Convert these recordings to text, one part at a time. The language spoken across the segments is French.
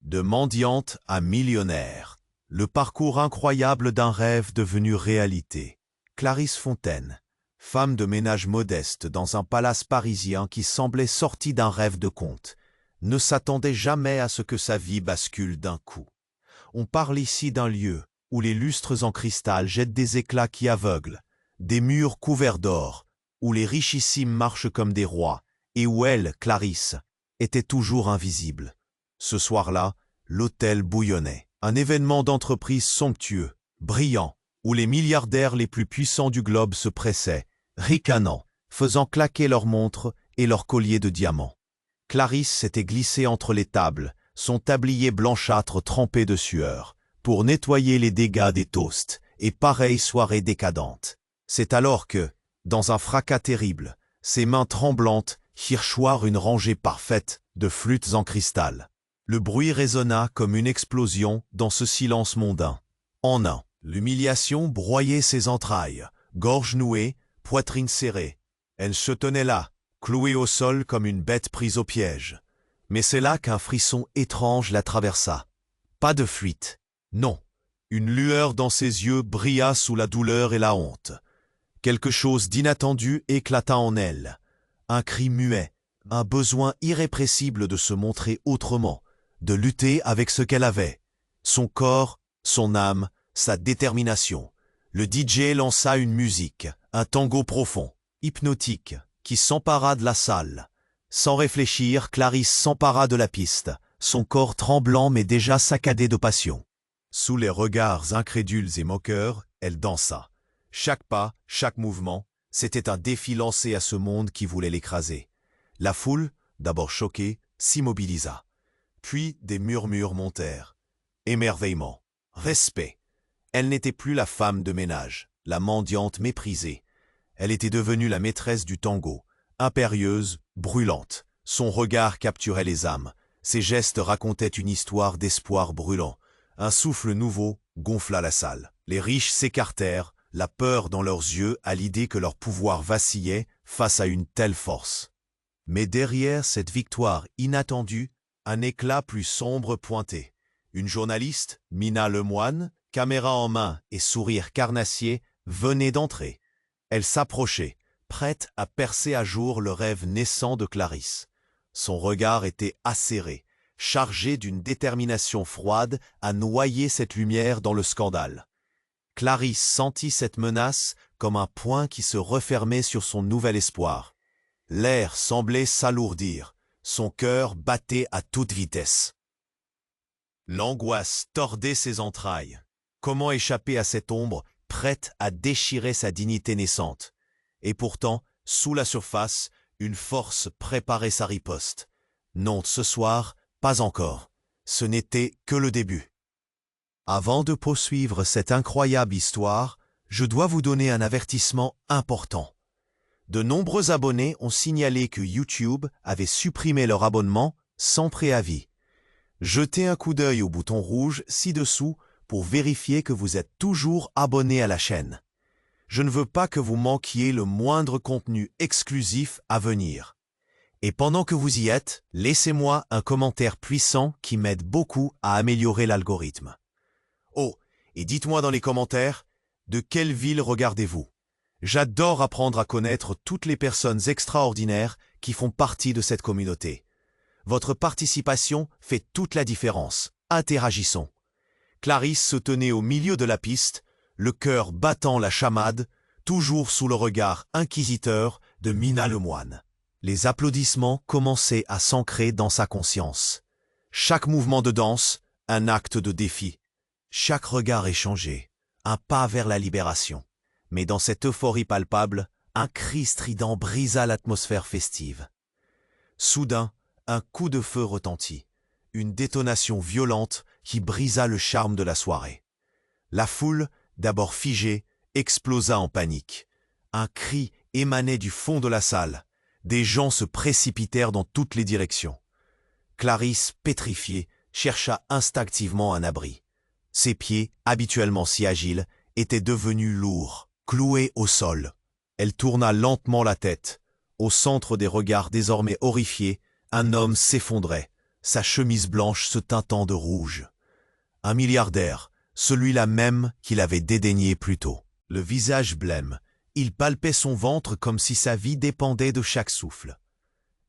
De mendiante à millionnaire. Le parcours incroyable d'un rêve devenu réalité. Clarisse Fontaine, femme de ménage modeste dans un palace parisien qui semblait sorti d'un rêve de conte, ne s'attendait jamais à ce que sa vie bascule d'un coup. On parle ici d'un lieu où les lustres en cristal jettent des éclats qui aveuglent, des murs couverts d'or, où les richissimes marchent comme des rois, et où elle, Clarisse, était toujours invisible. Ce soir-là, l'hôtel bouillonnait. Un événement d'entreprise somptueux, brillant, où les milliardaires les plus puissants du globe se pressaient, ricanant, faisant claquer leurs montres et leurs colliers de diamants. Clarisse s'était glissée entre les tables, son tablier blanchâtre trempé de sueur, pour nettoyer les dégâts des toasts et pareille soirée décadente. C'est alors que, dans un fracas terrible, ses mains tremblantes firent choir une rangée parfaite de flûtes en cristal. Le bruit résonna comme une explosion dans ce silence mondain. En un, l'humiliation broyait ses entrailles, gorge nouée, poitrine serrée. Elle se tenait là, clouée au sol comme une bête prise au piège. Mais c'est là qu'un frisson étrange la traversa. Pas de fuite, non. Une lueur dans ses yeux brilla sous la douleur et la honte. Quelque chose d'inattendu éclata en elle. Un cri muet, un besoin irrépressible de se montrer autrement, de lutter avec ce qu'elle avait. Son corps, son âme, sa détermination. Le DJ lança une musique, un tango profond, hypnotique, qui s'empara de la salle. Sans réfléchir, Clarisse s'empara de la piste, son corps tremblant mais déjà saccadé de passion. Sous les regards incrédules et moqueurs, elle dansa. Chaque pas, chaque mouvement, c'était un défi lancé à ce monde qui voulait l'écraser. La foule, d'abord choquée, s'immobilisa. Puis des murmures montèrent. Émerveillement, respect. Elle n'était plus la femme de ménage, la mendiante méprisée. Elle était devenue la maîtresse du tango, impérieuse, brûlante. Son regard capturait les âmes. Ses gestes racontaient une histoire d'espoir brûlant. Un souffle nouveau gonfla la salle. Les riches s'écartèrent, la peur dans leurs yeux à l'idée que leur pouvoir vacillait face à une telle force. Mais derrière cette victoire inattendue, un éclat plus sombre pointait. Une journaliste, Mina Lemoine, caméra en main et sourire carnassier, venait d'entrer. Elle s'approchait, prête à percer à jour le rêve naissant de Clarisse. Son regard était acéré, chargé d'une détermination froide à noyer cette lumière dans le scandale. Clarisse sentit cette menace comme un poing qui se refermait sur son nouvel espoir. L'air semblait s'alourdir, son cœur battait à toute vitesse. L'angoisse tordait ses entrailles. Comment échapper à cette ombre, prête à déchirer sa dignité naissante? Et pourtant, sous la surface, une force préparait sa riposte. Non, ce soir, pas encore. Ce n'était que le début. Avant de poursuivre cette incroyable histoire, je dois vous donner un avertissement important. De nombreux abonnés ont signalé que YouTube avait supprimé leur abonnement sans préavis. Jetez un coup d'œil au bouton rouge ci-dessous pour vérifier que vous êtes toujours abonné à la chaîne. Je ne veux pas que vous manquiez le moindre contenu exclusif à venir. Et pendant que vous y êtes, laissez-moi un commentaire puissant qui m'aide beaucoup à améliorer l'algorithme. Oh, et dites-moi dans les commentaires, de quelle ville regardez-vous? J'adore apprendre à connaître toutes les personnes extraordinaires qui font partie de cette communauté. Votre participation fait toute la différence. Interagissons. Clarisse se tenait au milieu de la piste, le cœur battant la chamade, toujours sous le regard inquisiteur de Mina Lemoine. Les applaudissements commençaient à s'ancrer dans sa conscience. Chaque mouvement de danse, un acte de défi. Chaque regard échangé, un pas vers la libération. Mais dans cette euphorie palpable, un cri strident brisa l'atmosphère festive. Soudain, un coup de feu retentit, une détonation violente qui brisa le charme de la soirée. La foule, d'abord figée, explosa en panique. Un cri émanait du fond de la salle. Des gens se précipitèrent dans toutes les directions. Clarisse, pétrifiée, chercha instinctivement un abri. Ses pieds, habituellement si agiles, étaient devenus lourds, cloués au sol. Elle tourna lentement la tête. Au centre des regards désormais horrifiés, un homme s'effondrait, sa chemise blanche se teintant de rouge. Un milliardaire, celui-là même qu'il avait dédaigné plus tôt. Le visage blême, il palpait son ventre comme si sa vie dépendait de chaque souffle.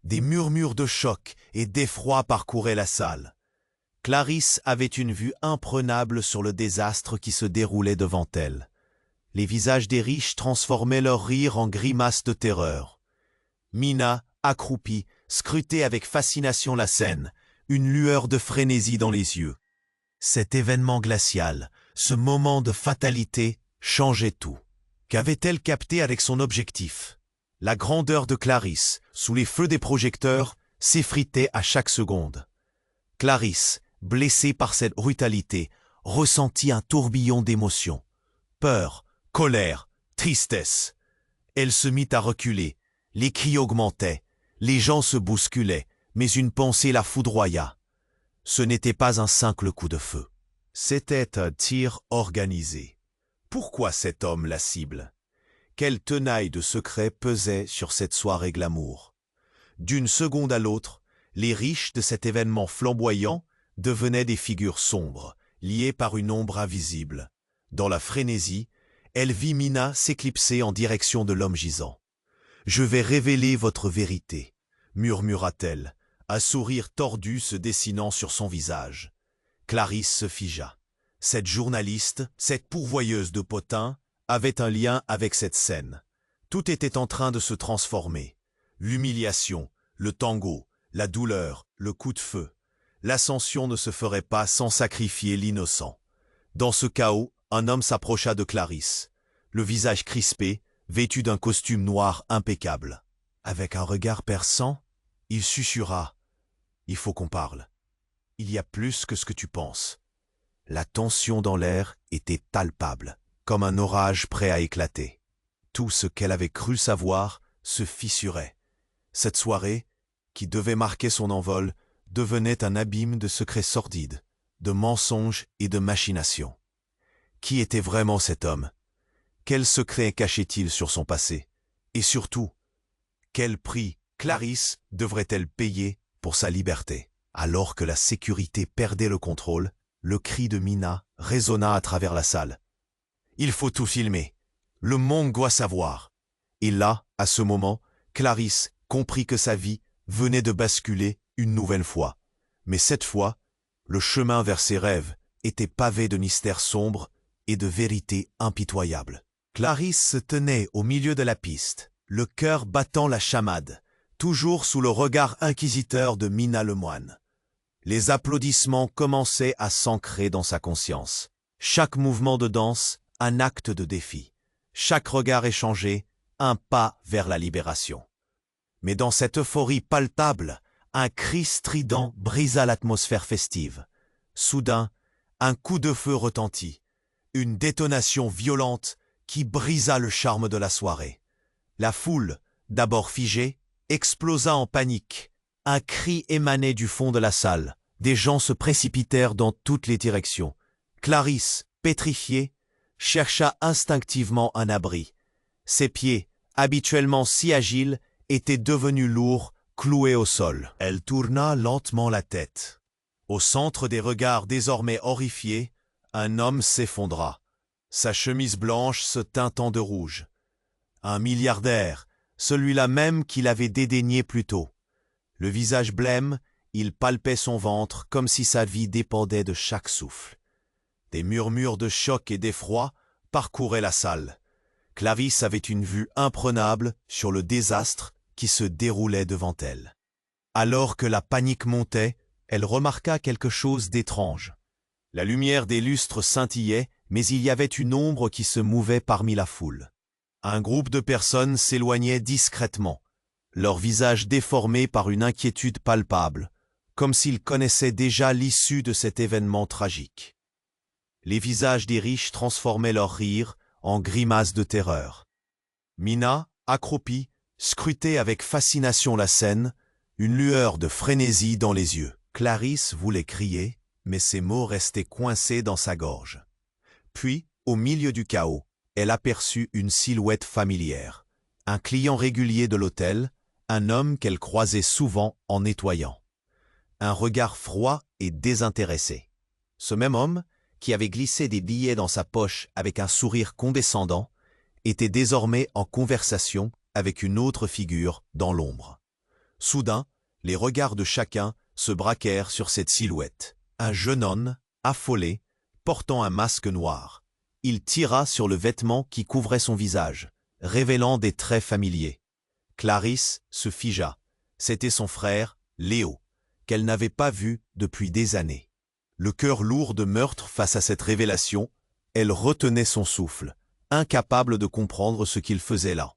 Des murmures de choc et d'effroi parcouraient la salle. Clarisse avait une vue imprenable sur le désastre qui se déroulait devant elle. Les visages des riches transformaient leur rire en grimaces de terreur. Mina, accroupie, scrutait avec fascination la scène, une lueur de frénésie dans les yeux. Cet événement glacial, ce moment de fatalité, changeait tout. Qu'avait-elle capté avec son objectif? La grandeur de Clarisse, sous les feux des projecteurs, s'effritait à chaque seconde. Clarisse, blessée par cette brutalité, ressentit un tourbillon d'émotions. Peur, colère, tristesse. Elle se mit à reculer, les cris augmentaient, les gens se bousculaient, mais une pensée la foudroya. Ce n'était pas un simple coup de feu. C'était un tir organisé. Pourquoi cet homme la cible? Quelle tenaille de secret pesait sur cette soirée glamour? D'une seconde à l'autre, les riches de cet événement flamboyant devenaient des figures sombres, liées par une ombre invisible. Dans la frénésie, elle vit Mina s'éclipser en direction de l'homme gisant. « Je vais révéler votre vérité », murmura-t-elle, un sourire tordu se dessinant sur son visage. Clarisse se figea. Cette journaliste, cette pourvoyeuse de potins, avait un lien avec cette scène. Tout était en train de se transformer. L'humiliation, le tango, la douleur, le coup de feu. L'ascension ne se ferait pas sans sacrifier l'innocent. Dans ce chaos, un homme s'approcha de Clarisse, le visage crispé, vêtu d'un costume noir impeccable. Avec un regard perçant, il susurra « Il faut qu'on parle. Il y a plus que ce que tu penses. » La tension dans l'air était palpable, comme un orage prêt à éclater. Tout ce qu'elle avait cru savoir se fissurait. Cette soirée, qui devait marquer son envol, devenait un abîme de secrets sordides, de mensonges et de machinations. Qui était vraiment cet homme? Quel secret cachait-il sur son passé? Et surtout, quel prix Clarisse devrait-elle payer pour sa liberté? Alors que la sécurité perdait le contrôle, le cri de Mina résonna à travers la salle. « Il faut tout filmer. Le monde doit savoir. » Et là, à ce moment, Clarisse comprit que sa vie venait de basculer une nouvelle fois. Mais cette fois, le chemin vers ses rêves était pavé de mystères sombres et de vérités impitoyables. Clarisse se tenait au milieu de la piste, le cœur battant la chamade, toujours sous le regard inquisiteur de Mina Lemoine. Les applaudissements commençaient à s'ancrer dans sa conscience. Chaque mouvement de danse, un acte de défi. Chaque regard échangé, un pas vers la libération. Mais dans cette euphorie palpable, un cri strident brisa l'atmosphère festive. Soudain, un coup de feu retentit. Une détonation violente qui brisa le charme de la soirée. La foule, d'abord figée, explosa en panique. Un cri émanait du fond de la salle. Des gens se précipitèrent dans toutes les directions. Clarisse, pétrifiée, chercha instinctivement un abri. Ses pieds, habituellement si agiles, étaient devenus lourds, cloués au sol. Elle tourna lentement la tête. Au centre des regards désormais horrifiés, un homme s'effondra, sa chemise blanche se teintant de rouge. Un milliardaire, celui-là même qu'il avait dédaigné plus tôt. Le visage blême, il palpait son ventre comme si sa vie dépendait de chaque souffle. Des murmures de choc et d'effroi parcouraient la salle. Clarisse avait une vue imprenable sur le désastre qui se déroulait devant elle. Alors que la panique montait, elle remarqua quelque chose d'étrange. La lumière des lustres scintillait, mais il y avait une ombre qui se mouvait parmi la foule. Un groupe de personnes s'éloignait discrètement, leurs visages déformés par une inquiétude palpable, comme s'ils connaissaient déjà l'issue de cet événement tragique. Les visages des riches transformaient leur rire en grimaces de terreur. Mina, accroupie, scrutait avec fascination la scène, une lueur de frénésie dans les yeux. Clarisse voulait crier, mais ses mots restaient coincés dans sa gorge. Puis, au milieu du chaos, elle aperçut une silhouette familière, un client régulier de l'hôtel, un homme qu'elle croisait souvent en nettoyant. un regard froid et désintéressé. Ce même homme, qui avait glissé des billets dans sa poche avec un sourire condescendant, était désormais en conversation avec une autre figure dans l'ombre. Soudain, les regards de chacun se braquèrent sur cette silhouette. Un jeune homme, affolé, portant un masque noir. Il tira sur le vêtement qui couvrait son visage, révélant des traits familiers. Clarisse se figea. C'était son frère, Léo, qu'elle n'avait pas vu depuis des années. Le cœur lourd de meurtre face à cette révélation, elle retenait son souffle, incapable de comprendre ce qu'il faisait là.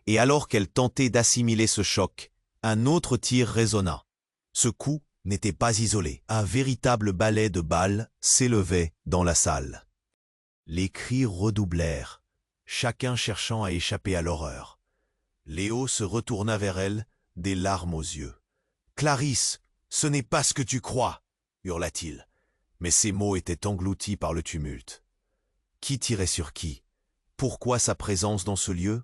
Et alors qu'elle tentait d'assimiler ce choc, un autre tir résonna. Ce coup n'était pas isolé. Un véritable balai de balles s'élevait dans la salle. Les cris redoublèrent, chacun cherchant à échapper à l'horreur. Léo se retourna vers elle, des larmes aux yeux. « Clarisse, ce n'est pas ce que tu crois !» hurla-t-il. Mais ses mots étaient engloutis par le tumulte. Qui tirait sur qui? Pourquoi sa présence dans ce lieu?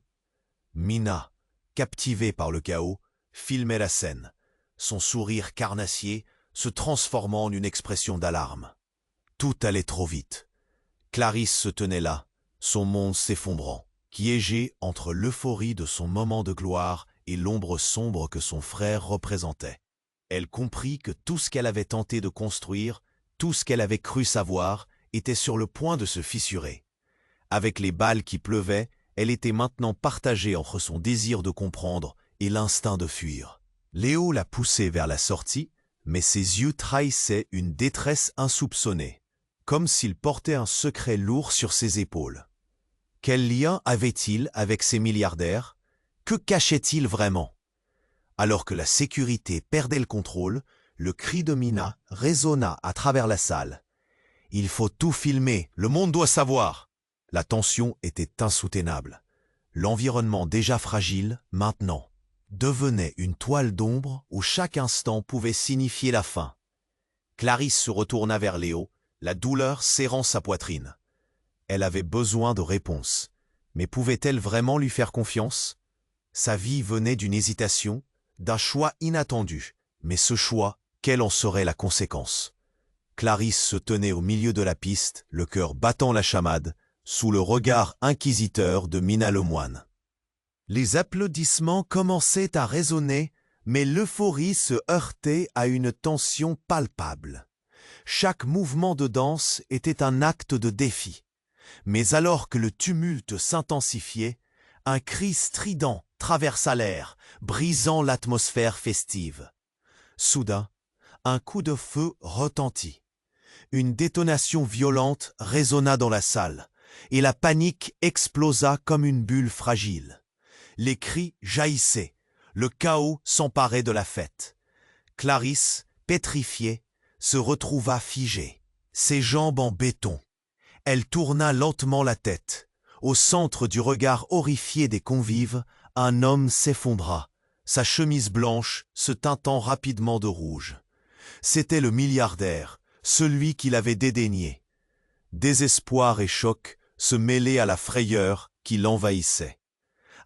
Mina, captivée par le chaos, filmait la scène, son sourire carnassier se transformant en une expression d'alarme. Tout allait trop vite. Clarisse se tenait là, son monde s'effondrant, piégée entre l'euphorie de son moment de gloire et l'ombre sombre que son frère représentait. Elle comprit que tout ce qu'elle avait tenté de construire, tout ce qu'elle avait cru savoir, était sur le point de se fissurer. Avec les balles qui pleuvaient, elle était maintenant partagée entre son désir de comprendre et l'instinct de fuir. Léo la poussait vers la sortie, mais ses yeux trahissaient une détresse insoupçonnée, comme s'il portait un secret lourd sur ses épaules. Quel lien avait-il avec ces milliardaires? Que cachait-il vraiment? Alors que la sécurité perdait le contrôle, le cri de Mina résonna à travers la salle. « Il faut tout filmer, le monde doit savoir !» La tension était insoutenable. L'environnement déjà fragile, maintenant, devenait une toile d'ombre où chaque instant pouvait signifier la fin. Clarisse se retourna vers Léo, la douleur serrant sa poitrine. Elle avait besoin de réponses. Mais pouvait-elle vraiment lui faire confiance? Sa vie venait d'une hésitation, d'un choix inattendu. Mais ce choix, quelle en serait la conséquence? Clarisse se tenait au milieu de la piste, le cœur battant la chamade, sous le regard inquisiteur de Mina Lemoine. Les applaudissements commençaient à résonner, mais l'euphorie se heurtait à une tension palpable. Chaque mouvement de danse était un acte de défi. Mais alors que le tumulte s'intensifiait, un cri strident traversa l'air, brisant l'atmosphère festive. Soudain, un coup de feu retentit. Une détonation violente résonna dans la salle, et la panique explosa comme une bulle fragile. Les cris jaillissaient, le chaos s'emparait de la fête. Clarisse, pétrifiée, se retrouva figée, ses jambes en béton. Elle tourna lentement la tête. Au centre du regard horrifié des convives, un homme s'effondra, sa chemise blanche se teintant rapidement de rouge. C'était le milliardaire, celui qui l'avait dédaigné. Désespoir et choc se mêlaient à la frayeur qui l'envahissait.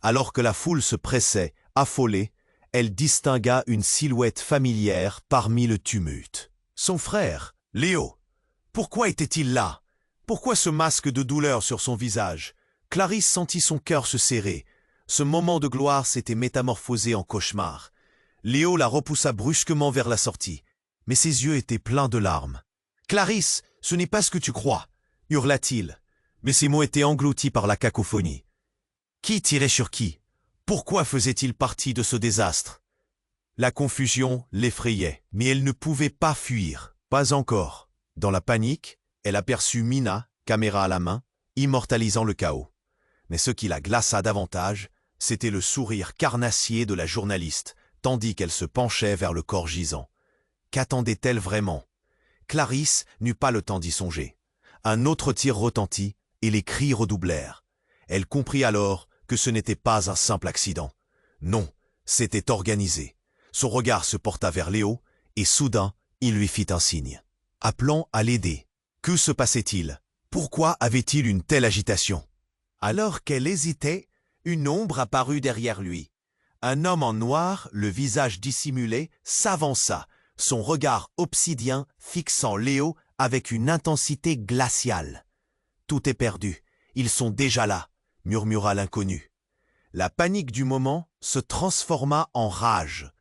Alors que la foule se pressait, affolée, elle distingua une silhouette familière parmi le tumulte. Son frère, Léo. Pourquoi était-il là? Pourquoi ce masque de douleur sur son visage? Clarisse sentit son cœur se serrer. Ce moment de gloire s'était métamorphosé en cauchemar. Léo la repoussa brusquement vers la sortie, mais ses yeux étaient pleins de larmes. « Clarisse, ce n'est pas ce que tu crois !» hurla-t-il, mais ses mots étaient engloutis par la cacophonie. Qui tirait sur qui? Pourquoi faisait-il partie de ce désastre? La confusion l'effrayait, mais elle ne pouvait pas fuir. Pas encore. Dans la panique, elle aperçut Mina, caméra à la main, immortalisant le chaos. Mais ce qui la glaça davantage, c'était le sourire carnassier de la journaliste, tandis qu'elle se penchait vers le corps gisant. Qu'attendait-elle vraiment? Clarisse n'eut pas le temps d'y songer. Un autre tir retentit et les cris redoublèrent. Elle comprit alors que ce n'était pas un simple accident. Non, c'était organisé. Son regard se porta vers Léo et soudain, il lui fit un signe, appelant à l'aider. Que se passait-il? Pourquoi avait-il une telle agitation? Alors qu'elle hésitait, une ombre apparut derrière lui. Un homme en noir, le visage dissimulé, s'avança, son regard obsidien fixant Léo avec une intensité glaciale. « Tout est perdu, ils sont déjà là », murmura l'inconnu. La panique du moment se transforma en rage.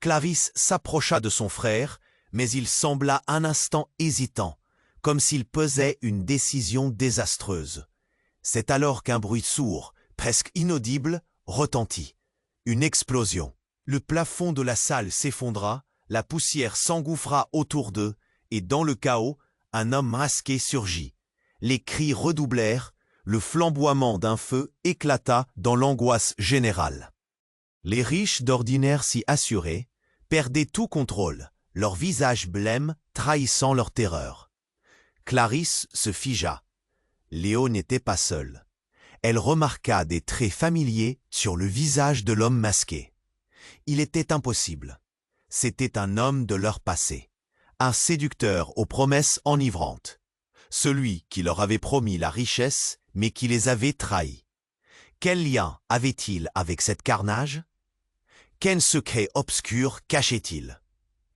Clarisse s'approcha de son frère, mais il sembla un instant hésitant, comme s'il pesait une décision désastreuse. C'est alors qu'un bruit sourd, presque inaudible, retentit. Une explosion. Le plafond de la salle s'effondra, la poussière s'engouffra autour d'eux, et dans le chaos, un homme masqué surgit. Les cris redoublèrent, le flamboiement d'un feu éclata dans l'angoisse générale. Les riches, d'ordinaire si assurés, perdaient tout contrôle, leur visage blême trahissant leur terreur. Clarisse se figea. Léo n'était pas seul. Elle remarqua des traits familiers sur le visage de l'homme masqué. Il était impossible. C'était un homme de leur passé, un séducteur aux promesses enivrantes, celui qui leur avait promis la richesse mais qui les avait trahis. Quel lien avait-il avec cette carnage? Quel secret obscur cachait-il?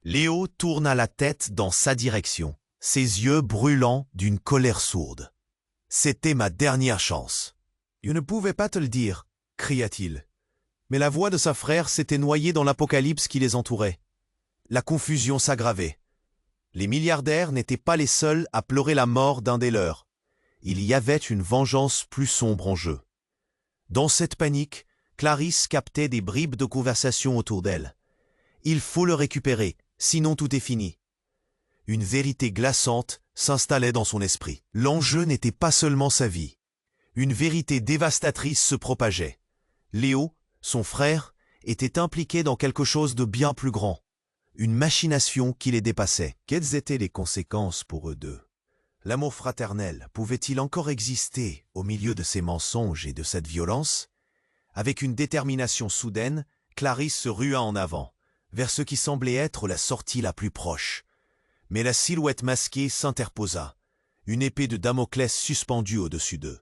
Léo tourna la tête dans sa direction, ses yeux brûlants d'une colère sourde. « C'était ma dernière chance. »« Je ne pouvais pas te le dire, » cria-t-il. Mais la voix de sa frère s'était noyée dans l'apocalypse qui les entourait. La confusion s'aggravait. Les milliardaires n'étaient pas les seuls à pleurer la mort d'un des leurs. Il y avait une vengeance plus sombre en jeu. Dans cette panique, Clarisse captait des bribes de conversation autour d'elle. « Il faut le récupérer, sinon tout est fini. » Une vérité glaçante s'installait dans son esprit. L'enjeu n'était pas seulement sa vie. Une vérité dévastatrice se propageait. Léo, son frère, était impliqué dans quelque chose de bien plus grand. Une machination qui les dépassait. Quelles étaient les conséquences pour eux deux? L'amour fraternel pouvait-il encore exister au milieu de ces mensonges et de cette violence? Avec une détermination soudaine, Clarisse se rua en avant, vers ce qui semblait être la sortie la plus proche. Mais la silhouette masquée s'interposa, une épée de Damoclès suspendue au-dessus d'eux.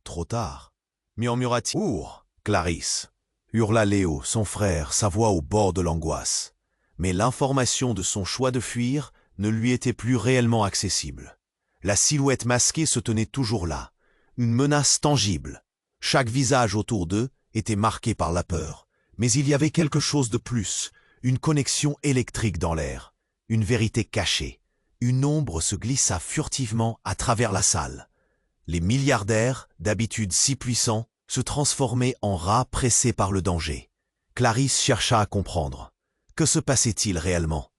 Trop tard, murmura-t-il. « Ours, Clarisse !» hurla Léo, son frère, sa voix au bord de l'angoisse. Mais l'information de son choix de fuir ne lui était plus réellement accessible. La silhouette masquée se tenait toujours là, une menace tangible. Chaque visage autour d'eux était marqué par la peur. Mais il y avait quelque chose de plus, une connexion électrique dans l'air, une vérité cachée. Une ombre se glissa furtivement à travers la salle. Les milliardaires, d'habitude si puissants, se transformaient en rats pressés par le danger. Clarisse chercha à comprendre. Que se passait-il réellement?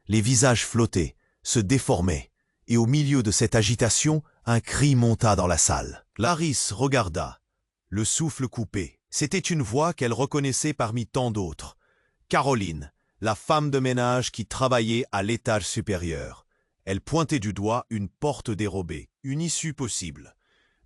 Les visages flottaient, se déformaient, et au milieu de cette agitation, un cri monta dans la salle. Clarisse regarda, le souffle coupé. C'était une voix qu'elle reconnaissait parmi tant d'autres. Caroline, la femme de ménage qui travaillait à l'étage supérieur. Elle pointait du doigt une porte dérobée, une issue possible.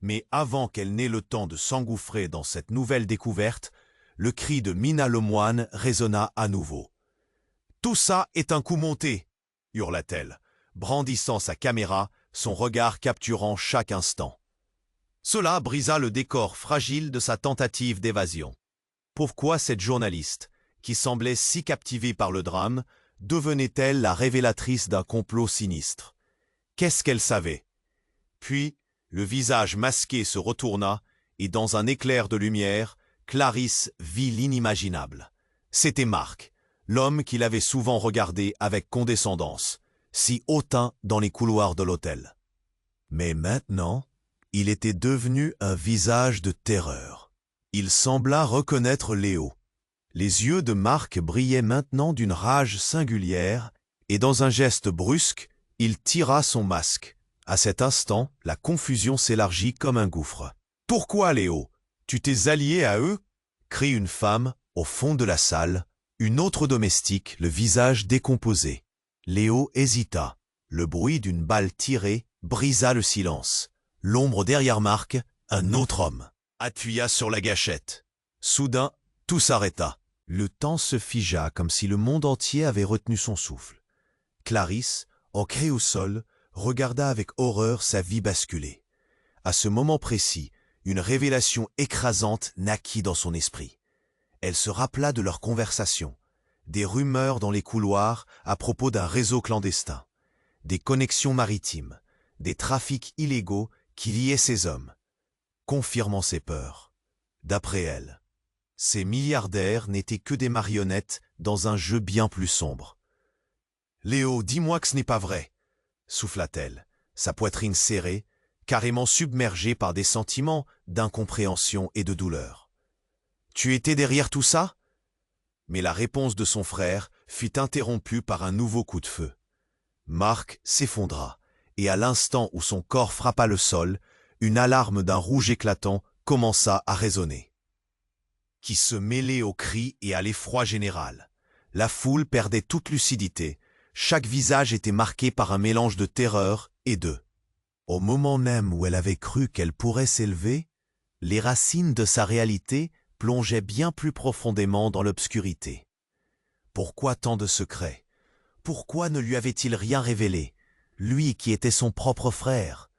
Mais avant qu'elle n'ait le temps de s'engouffrer dans cette nouvelle découverte, le cri de Mina Lemoine résonna à nouveau. « Tout ça est un coup monté !» hurla-t-elle, brandissant sa caméra, son regard capturant chaque instant. Cela brisa le décor fragile de sa tentative d'évasion. Pourquoi cette journaliste, qui semblait si captivée par le drame, devenait-elle la révélatrice d'un complot sinistre? Qu'est-ce qu'elle savait? Puis, le visage masqué se retourna, et dans un éclair de lumière, Clarisse vit l'inimaginable. C'était Marc, l'homme qu'il avait souvent regardé avec condescendance, si hautain dans les couloirs de l'hôtel. Mais maintenant, il était devenu un visage de terreur. Il sembla reconnaître Léo. Les yeux de Marc brillaient maintenant d'une rage singulière, et dans un geste brusque, il tira son masque. À cet instant, la confusion s'élargit comme un gouffre. « Pourquoi, Léo? Tu t'es allié à eux ?» crie une femme, au fond de la salle, une autre domestique, le visage décomposé. Léo hésita. Le bruit d'une balle tirée brisa le silence. L'ombre derrière Marc, un autre homme, appuya sur la gâchette. Soudain, tout s'arrêta. Le temps se figea comme si le monde entier avait retenu son souffle. Clarisse, ancrée au sol, regarda avec horreur sa vie basculer. À ce moment précis, une révélation écrasante naquit dans son esprit. Elle se rappela de leur conversation. des rumeurs dans les couloirs à propos d'un réseau clandestin, des connexions maritimes, des trafics illégaux qui liaient ces hommes, confirmant ses peurs. D'après elle, ces milliardaires n'étaient que des marionnettes dans un jeu bien plus sombre. « Léo, dis-moi que ce n'est pas vrai !» souffla-t-elle, sa poitrine serrée, carrément submergée par des sentiments d'incompréhension et de douleur. « Tu étais derrière tout ça ?» Mais la réponse de son frère fut interrompue par un nouveau coup de feu. Marc s'effondra, et à l'instant où son corps frappa le sol, une alarme d'un rouge éclatant commença à résonner, qui se mêlait aux cris et à l'effroi général. La foule perdait toute lucidité, chaque visage était marqué par un mélange de terreur et de... Au moment même où elle avait cru qu'elle pourrait s'élever, les racines de sa réalité plongeaient bien plus profondément dans l'obscurité. Pourquoi tant de secrets? Pourquoi ne lui avait-il rien révélé, lui qui était son propre frère?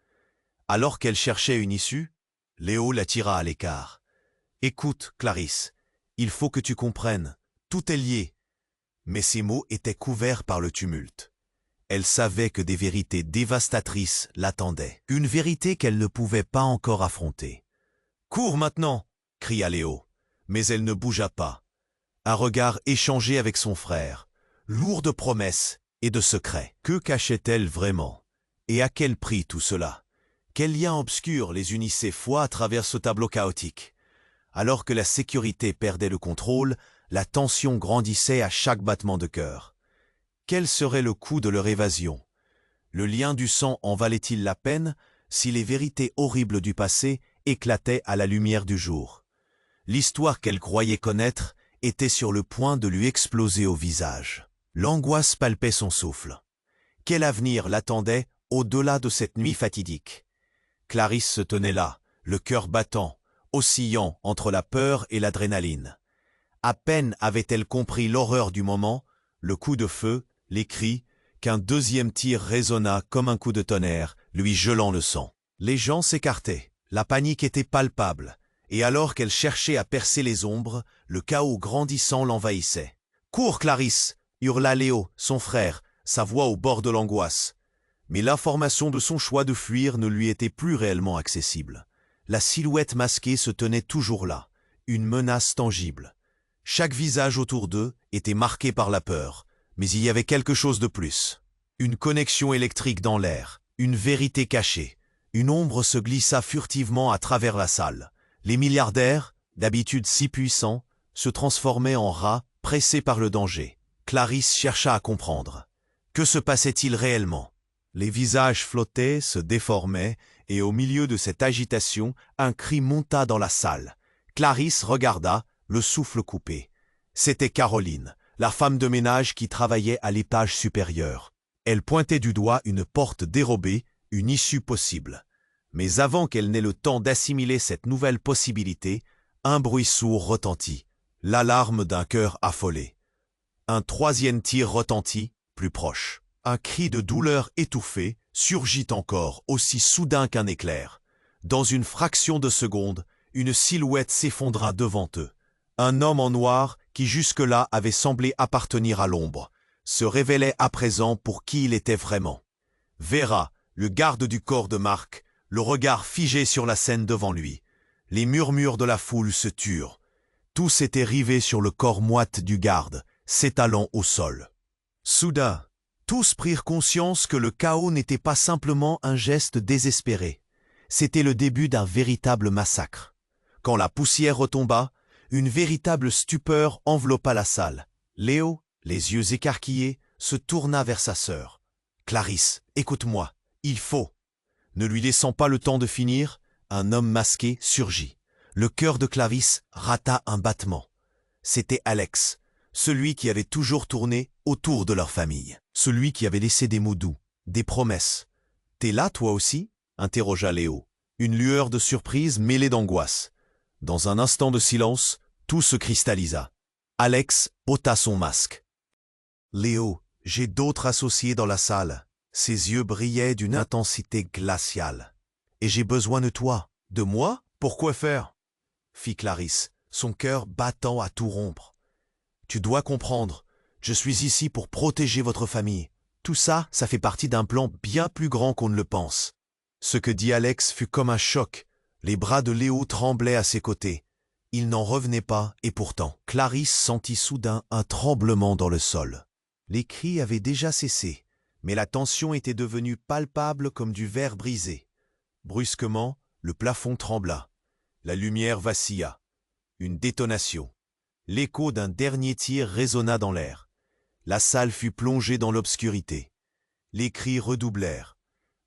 Alors qu'elle cherchait une issue, Léo la tira à l'écart. « Écoute, Clarisse, il faut que tu comprennes, tout est lié. » Mais ces mots étaient couverts par le tumulte. Elle savait que des vérités dévastatrices l'attendaient, une vérité qu'elle ne pouvait pas encore affronter. « Cours maintenant !» cria Léo, mais elle ne bougea pas. Un regard échangé avec son frère, lourd de promesses et de secrets. Que cachait-elle vraiment? Et à quel prix tout cela? Quel lien obscur les unissait fois à travers ce tableau chaotique? Alors que la sécurité perdait le contrôle, la tension grandissait à chaque battement de cœur. Quel serait le coût de leur évasion? Le lien du sang en valait-il la peine si les vérités horribles du passé éclataient à la lumière du jour? L'histoire qu'elle croyait connaître était sur le point de lui exploser au visage. L'angoisse palpait son souffle. Quel avenir l'attendait au-delà de cette nuit fatidique? Clarisse se tenait là, le cœur battant, oscillant entre la peur et l'adrénaline. À peine avait-elle compris l'horreur du moment, le coup de feu, les cris, qu'un deuxième tir résonna comme un coup de tonnerre, lui gelant le sang. Les gens s'écartaient, la panique était palpable, et alors qu'elle cherchait à percer les ombres, le chaos grandissant l'envahissait. « Cours, Clarisse !» hurla Léo, son frère, sa voix au bord de l'angoisse. Mais l'information de son choix de fuir ne lui était plus réellement accessible. La silhouette masquée se tenait toujours là, une menace tangible. Chaque visage autour d'eux était marqué par la peur, mais il y avait quelque chose de plus. Une connexion électrique dans l'air, une vérité cachée. Une ombre se glissa furtivement à travers la salle. Les milliardaires, d'habitude si puissants, se transformaient en rats pressés par le danger. Clarisse chercha à comprendre. Que se passait-il réellement? Les visages flottaient, se déformaient, et au milieu de cette agitation, un cri monta dans la salle. Clarisse regarda, le souffle coupé. C'était Caroline, la femme de ménage qui travaillait à l'étage supérieur. Elle pointait du doigt une porte dérobée, une issue possible. Mais avant qu'elle n'ait le temps d'assimiler cette nouvelle possibilité, un bruit sourd retentit, l'alarme d'un cœur affolé. Un troisième tir retentit, plus proche. Un cri de douleur étouffé surgit encore, aussi soudain qu'un éclair. Dans une fraction de seconde, une silhouette s'effondra devant eux. Un homme en noir, qui jusque-là avait semblé appartenir à l'ombre, se révélait à présent pour qui il était vraiment. Vera, le garde du corps de Marc, le regard figé sur la scène devant lui. Les murmures de la foule se turent. Tous étaient rivés sur le corps moite du garde, s'étalant au sol. Soudain, tous prirent conscience que le chaos n'était pas simplement un geste désespéré. C'était le début d'un véritable massacre. Quand la poussière retomba, une véritable stupeur enveloppa la salle. Léo, les yeux écarquillés, se tourna vers sa sœur. « Clarisse, écoute-moi, il faut !» Ne lui laissant pas le temps de finir, un homme masqué surgit. Le cœur de Clarisse rata un battement. C'était Alex, celui qui avait toujours tourné autour de leur famille. Celui qui avait laissé des mots doux, des promesses. « T'es là, toi aussi ?» interrogea Léo. Une lueur de surprise mêlée d'angoisse. Dans un instant de silence, tout se cristallisa. Alex ôta son masque. « Léo, j'ai d'autres associés dans la salle. » Ses yeux brillaient d'une intensité glaciale. « Et j'ai besoin de toi. »« De moi? Pourquoi faire ?» fit Clarisse, son cœur battant à tout rompre. « Tu dois comprendre. Je suis ici pour protéger votre famille. Tout ça, ça fait partie d'un plan bien plus grand qu'on ne le pense. » Ce que dit Alex fut comme un choc. Les bras de Léo tremblaient à ses côtés. Il n'en revenait pas, et pourtant, Clarisse sentit soudain un tremblement dans le sol. Les cris avaient déjà cessé, mais la tension était devenue palpable comme du verre brisé. Brusquement, le plafond trembla. La lumière vacilla. Une détonation. L'écho d'un dernier tir résonna dans l'air. La salle fut plongée dans l'obscurité. Les cris redoublèrent.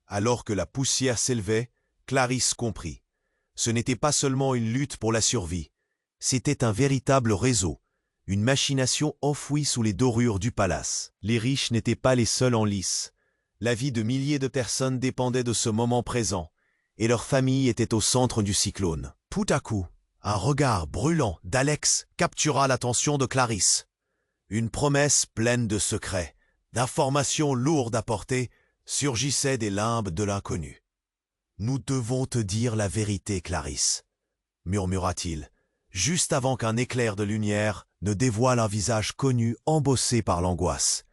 Alors que la poussière s'élevait, Clarisse comprit. Ce n'était pas seulement une lutte pour la survie. C'était un véritable réseau, une machination enfouie sous les dorures du palace. Les riches n'étaient pas les seuls en lice. La vie de milliers de personnes dépendait de ce moment présent, et leur famille était au centre du cyclone. Tout à coup, un regard brûlant d'Alex captura l'attention de Clarisse. Une promesse pleine de secrets, d'informations lourdes à porter, surgissait des limbes de l'inconnu. « Nous devons te dire la vérité, Clarisse, » murmura-t-il, juste avant qu'un éclair de lumière ne dévoile un visage connu embossé par l'angoisse.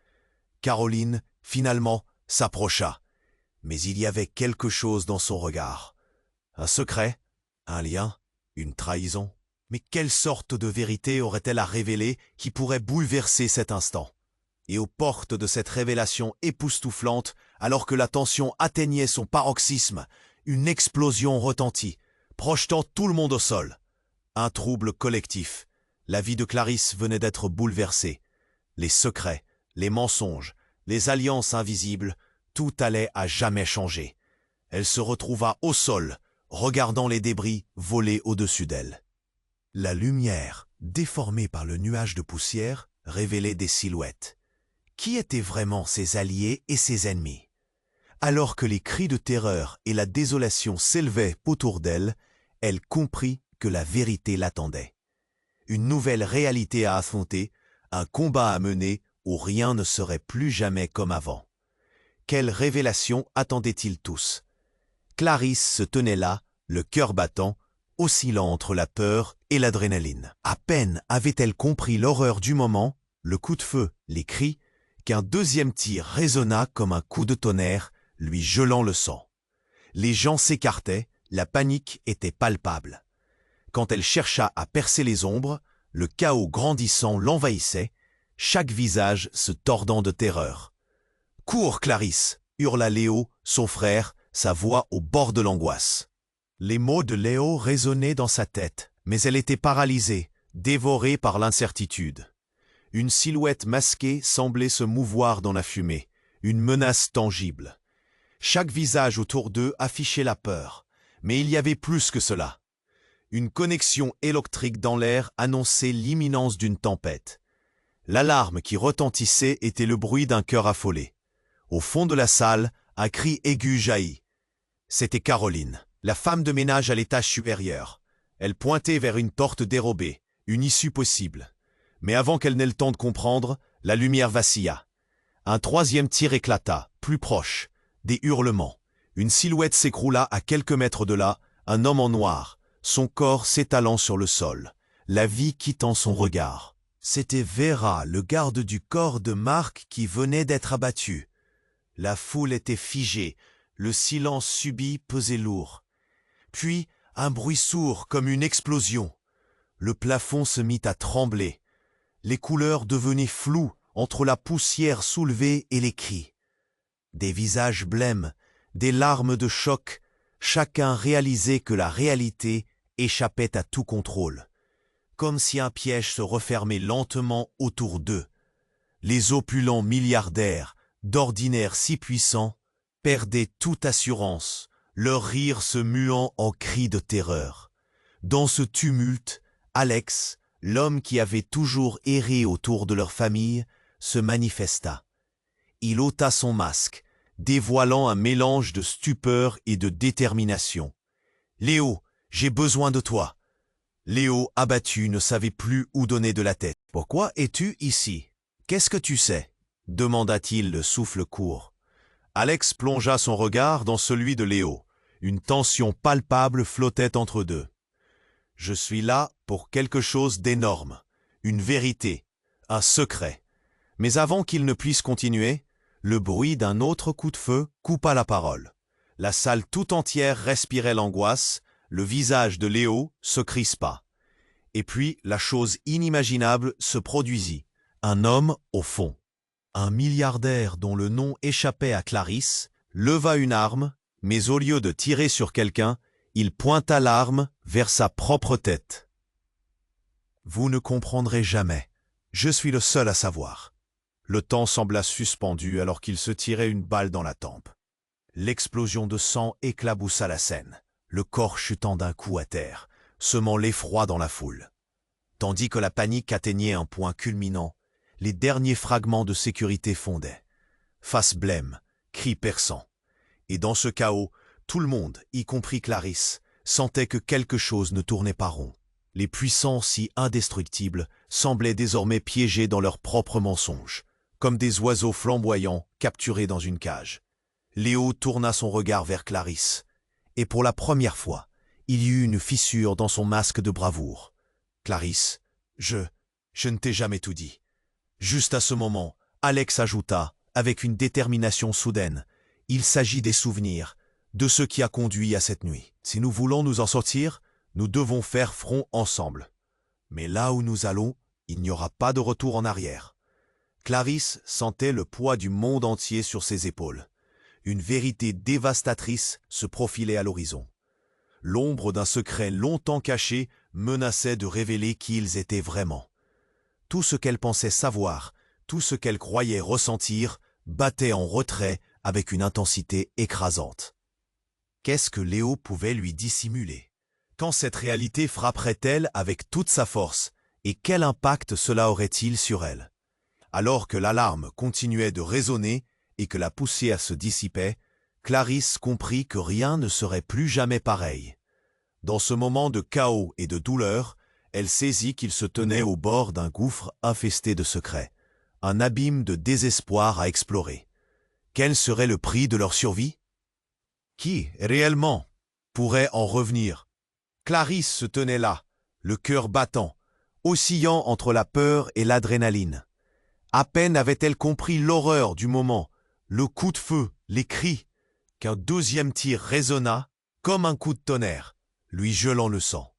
Caroline, finalement, s'approcha, mais il y avait quelque chose dans son regard. Un secret, un lien, une trahison. Mais quelle sorte de vérité aurait-elle à révéler qui pourrait bouleverser cet instant? Et aux portes de cette révélation époustouflante, alors que la tension atteignait son paroxysme, une explosion retentit, projetant tout le monde au sol. Un trouble collectif. La vie de Clarisse venait d'être bouleversée. Les secrets, les mensonges, les alliances invisibles, tout allait à jamais changer. Elle se retrouva au sol, regardant les débris voler au-dessus d'elle. La lumière, déformée par le nuage de poussière, révélait des silhouettes. Qui étaient vraiment ses alliés et ses ennemis? Alors que les cris de terreur et la désolation s'élevaient autour d'elle, elle comprit que la vérité l'attendait. Une nouvelle réalité à affronter, un combat à mener où rien ne serait plus jamais comme avant. Quelle révélation attendaient-ils tous? Clarisse se tenait là, le cœur battant, oscillant entre la peur et l'adrénaline. À peine avait-elle compris l'horreur du moment, le coup de feu, les cris, qu'un deuxième tir résonna comme un coup de tonnerre, lui gelant le sang. Les gens s'écartaient, la panique était palpable. Quand elle chercha à percer les ombres, le chaos grandissant l'envahissait, chaque visage se tordant de terreur. « Cours, Clarisse !» hurla Léo, son frère, sa voix au bord de l'angoisse. Les mots de Léo résonnaient dans sa tête, mais elle était paralysée, dévorée par l'incertitude. Une silhouette masquée semblait se mouvoir dans la fumée, une menace tangible. Chaque visage autour d'eux affichait la peur, mais il y avait plus que cela. Une connexion électrique dans l'air annonçait l'imminence d'une tempête. L'alarme qui retentissait était le bruit d'un cœur affolé. Au fond de la salle, un cri aigu jaillit. C'était Caroline, la femme de ménage à l'étage supérieur. Elle pointait vers une porte dérobée, une issue possible. Mais avant qu'elle n'ait le temps de comprendre, la lumière vacilla. Un troisième tir éclata, plus proche. Des hurlements. Une silhouette s'écroula à quelques mètres de là, un homme en noir, son corps s'étalant sur le sol, la vie quittant son regard. C'était Vera, le garde du corps de Marc qui venait d'être abattu. La foule était figée, le silence subit pesait lourd. Puis, un bruit sourd comme une explosion. Le plafond se mit à trembler. Les couleurs devenaient floues entre la poussière soulevée et les cris. Des visages blêmes, des larmes de choc, chacun réalisait que la réalité échappait à tout contrôle. Comme si un piège se refermait lentement autour d'eux. Les opulents milliardaires, d'ordinaire si puissants, perdaient toute assurance, leur rire se muant en cris de terreur. Dans ce tumulte, Alex, l'homme qui avait toujours erré autour de leur famille, se manifesta. Il ôta son masque, dévoilant un mélange de stupeur et de détermination. « Léo, j'ai besoin de toi !» Léo, abattu, ne savait plus où donner de la tête. « Pourquoi es-tu ici? Qu'est-ce que tu sais ?» demanda-t-il le souffle court. Alex plongea son regard dans celui de Léo. Une tension palpable flottait entre deux. « Je suis là pour quelque chose d'énorme, une vérité, un secret. Mais avant qu'il ne puisse continuer, le bruit d'un autre coup de feu coupa la parole. La salle tout entière respirait l'angoisse, le visage de Léo se crispa. Et puis la chose inimaginable se produisit. Un homme au fond, un milliardaire dont le nom échappait à Clarisse, leva une arme, mais au lieu de tirer sur quelqu'un, il pointa l'arme vers sa propre tête. Vous ne comprendrez jamais. Je suis le seul à savoir. Le temps sembla suspendu alors qu'il se tirait une balle dans la tempe. L'explosion de sang éclaboussa la scène, le corps chutant d'un coup à terre, semant l'effroi dans la foule. Tandis que la panique atteignait un point culminant, les derniers fragments de sécurité fondaient. Face blême, cris perçants. Et dans ce chaos, tout le monde, y compris Clarisse, sentait que quelque chose ne tournait pas rond. Les puissants si indestructibles semblaient désormais piégés dans leurs propres mensonges, comme des oiseaux flamboyants capturés dans une cage. Léo tourna son regard vers Clarisse, et pour la première fois, il y eut une fissure dans son masque de bravoure. « Clarisse, je ne t'ai jamais tout dit. » Juste à ce moment, Alex ajouta, avec une détermination soudaine, « Il s'agit des souvenirs, de ce qui a conduit à cette nuit. Si nous voulons nous en sortir, nous devons faire front ensemble. Mais là où nous allons, il n'y aura pas de retour en arrière. » Clarisse sentait le poids du monde entier sur ses épaules. Une vérité dévastatrice se profilait à l'horizon. L'ombre d'un secret longtemps caché menaçait de révéler qui ils étaient vraiment. Tout ce qu'elle pensait savoir, tout ce qu'elle croyait ressentir, battait en retrait avec une intensité écrasante. Qu'est-ce que Léo pouvait lui dissimuler? Quand cette réalité frapperait-elle avec toute sa force, et quel impact cela aurait-il sur elle? Alors que l'alarme continuait de résonner et que la poussière se dissipait, Clarisse comprit que rien ne serait plus jamais pareil. Dans ce moment de chaos et de douleur, elle saisit qu'il se tenait au bord d'un gouffre infesté de secrets, un abîme de désespoir à explorer. Quel serait le prix de leur survie? Qui, réellement, pourrait en revenir? Clarisse se tenait là, le cœur battant, oscillant entre la peur et l'adrénaline. À peine avait-elle compris l'horreur du moment, le coup de feu, les cris, qu'un deuxième tir résonna comme un coup de tonnerre, lui gelant le sang.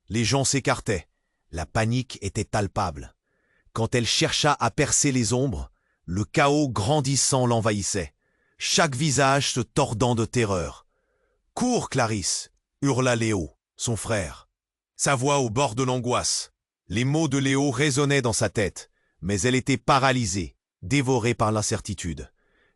Les gens s'écartaient, la panique était palpable. Quand elle chercha à percer les ombres, le chaos grandissant l'envahissait, chaque visage se tordant de terreur. « Cours, Clarisse !» hurla Léo, son frère. Sa voix au bord de l'angoisse. Les mots de Léo résonnaient dans sa tête, mais elle était paralysée, dévorée par l'incertitude.